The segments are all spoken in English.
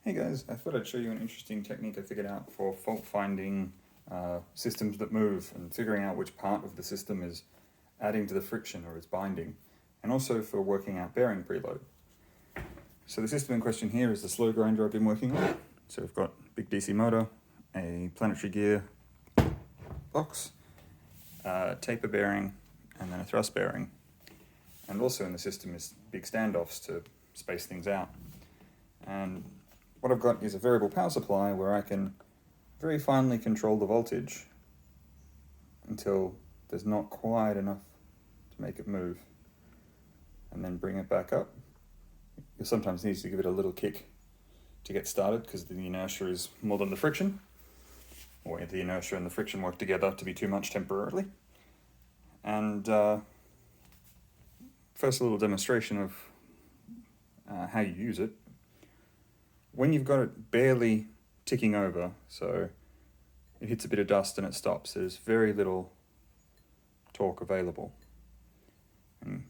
Hey guys, I thought I'd show you an interesting technique I figured out for fault finding systems that move and figuring out which part of the system is adding to the friction or is binding, and also for working out bearing preload. So the system in question here is the slow grinder I've been working on. So we've got a big DC motor, a planetary gear box, a taper bearing, and then a thrust bearing. And also in the system is big standoffs to space things out. And what I've got is a variable power supply where I can very finely control the voltage until there's not quite enough to make it move, and then bring it back up. You'll sometimes need to give it a little kick to get started because the inertia is more than the friction, or the inertia and the friction work together to be too much temporarily. And first, a little demonstration of how you use it. When you've got it barely ticking over, so it hits a bit of dust and it stops, there's very little torque available. And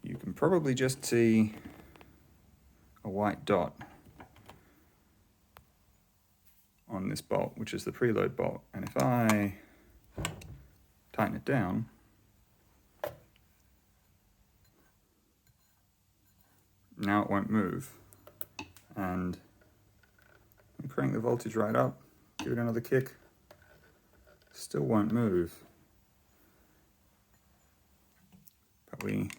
you can probably just see a white dot on this bolt, which is the preload bolt. And if I tighten it down, now it won't move. And crank the voltage right up, give it another kick, still won't move. But we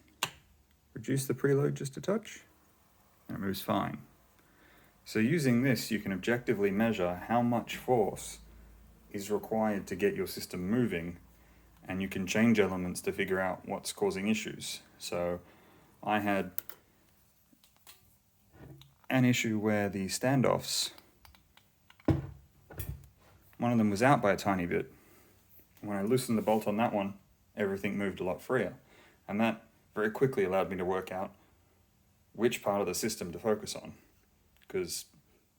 reduce the preload just a touch, and it moves fine. So using this, you can objectively measure how much force is required to get your system moving, and you can change elements to figure out what's causing issues. So I had an issue where the standoffs, one of them was out by a tiny bit. When I loosened the bolt on that one, everything moved a lot freer. And that very quickly allowed me to work out which part of the system to focus on, because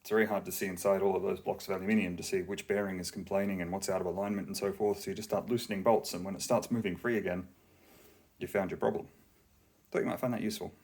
it's very hard to see inside all of those blocks of aluminium to see which bearing is complaining and what's out of alignment and so forth. So you just start loosening bolts, and when it starts moving free again, you found your problem. Thought you might find that useful.